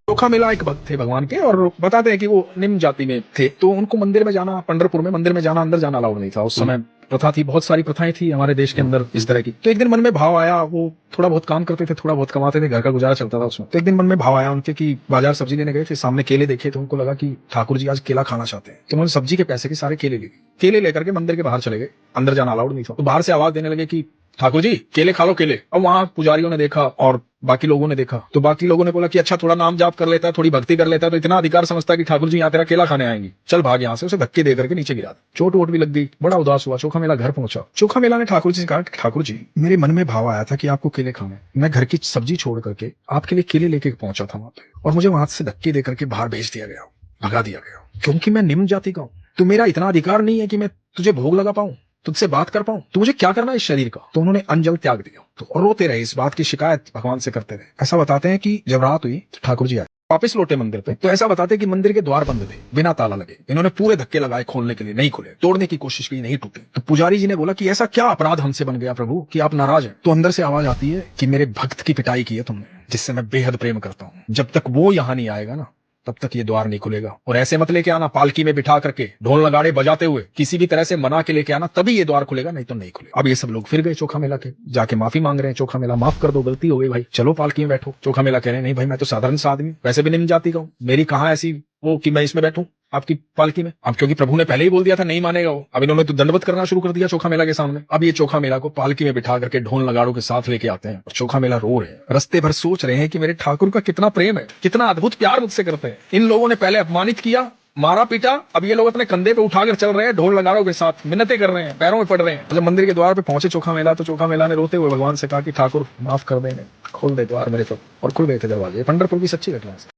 चोखा मेला एक भक्त थे भगवान के, और बताते हैं कि वो निम्न जाति में थे, तो उनको मंदिर में जाना, पंढरपुर में मंदिर में जाना, अंदर जाना अलाउड नहीं था उस समय। प्रथा थी, बहुत सारी प्रथाएं थी हमारे देश के अंदर इस तरह की। तो एक दिन मन में भाव आया, वो थोड़ा बहुत काम करते थे, थोड़ा बहुत कमाते थे, घर का गुजारा चलता था उसमें। तो एक दिन मन में भाव आया उनके कि बाजार सब्जी लेने गए थे, सामने केले देखे, तो उनको लगा कि ठाकुर जी आज केला खाना चाहते हैं। तो उन्होंने सब्जी के पैसे के सारे केले लिए, केले लेकर के मंदिर के बाहर चले गए, अंदर जाना अलाउड नहीं था। तो बाहर से आवाज देने लगे कि ठाकुर जी केले खा लो केले। अब वहां पुजारियों ने देखा और बाकी लोगों ने देखा, तो बाकी लोगों ने बोला कि अच्छा थोड़ा नाम जाप कर लेता है, थोड़ी भक्ति कर लेता है, तो इतना अधिकार समझता है कि ठाकुर जी यहाँ तेरा केला खाने आएंगे, चल भाग यहाँ से। उसे धक्के दे करके नीचे गिरा, चोट वोट भी लग गई, बड़ा उदास हुआ। चोखा मेला घर पहुंचा। चोखा मेला ने ठाकुर जी से कहा कि ठाकुर जी मेरे मन में भाव आया था कि आपको केले खाने, मैं घर की सब्जी छोड़ करके आपके लिए केले लेके पहुंचा था वहां पे, और मुझे वहां से धक्के दे करके बाहर भेज दिया गया, भगा दिया गया, क्योंकि मैं निम्न जाति का हूँ। तो मेरा इतना अधिकार नहीं है कि मैं तुझे भोग लगा पाऊं, तुझसे बात कर पाऊं, तो मुझे क्या करना है इस शरीर का। तो उन्होंने अन्न जल त्याग दिया, तो रोते रहे, इस बात की शिकायत भगवान से करते रहे। ऐसा बताते हैं कि जब रात हुई तो ठाकुर जी आए, वापस लौटे मंदिर पे, तो ऐसा बताते हैं कि मंदिर के द्वार बंद थे, बिना ताला लगे। इन्होंने पूरे धक्के लगाए खोलने के लिए, नहीं खुले, तोड़ने की कोशिश की, नहीं टूटे। तो पुजारी जी ने बोला कि ऐसा क्या अपराध हमसे बन गया प्रभु कि आप नाराज हैं। तो अंदर से आवाज आती है कि मेरे भक्त की पिटाई की है तुमने, जिससे मैं बेहद प्रेम करता हूँ, जब तक वो यहाँ नहीं आएगा ना तब तक ये द्वार नहीं खुलेगा। और ऐसे मत लेके आना पालकी में बिठा करके, ढोल नगाड़े बजाते हुए, किसी भी तरह से मना के लेके आना, तभी ये द्वार खुलेगा, नहीं तो नहीं खुलेगा। अब ये सब लोग फिर गए चोखा मेला के, जाके माफी मांग रहे हैं, चोखा मेला माफ कर दो, गलती हो गई भाई, चलो पालकी में बैठो। चोखा मेला कह रहे हैं नहीं भाई, मैं तो साधारण सा आदमी, वैसे भी निम्न जाति का हूँ, मेरी कहाँ ऐसी वो कि मैं इसमें बैठूं आपकी पालकी में। अब क्योंकि प्रभु ने पहले ही बोल दिया था नहीं मानेगा वो, अब इन्होंने तो दंडवत करना शुरू कर दिया चोखा मेला के सामने। अब ये चोखा मेला को पालकी में बिठा करके ढोल नगाड़ों के साथ लेके आते हैं, और चोखा मेला रो रहे हैं, रस्ते भर सोच रहे हैं कि मेरे ठाकुर का कितना प्रेम है, कितना अद्भुत प्यार मुझसे करते हैं। इन लोगों ने पहले अपमानित किया, मारा पीटा, अब ये लोग अपने कंधे पे उठाकर चल रहे हैं, ढोल नगाड़ों के साथ मिन्नतें कर रहे हैं, पैरों में पड़ रहे हैं। जब मंदिर के द्वार पे पहुंचे चोखा मेला, तो चोखा मेला ने रोते हुए भगवान से कहा कि ठाकुर माफ कर देंगे, खोल दे द्वार मेरे, तो और खुल गए थे दरवाजे। पंढरपुर की सच्ची घटना है।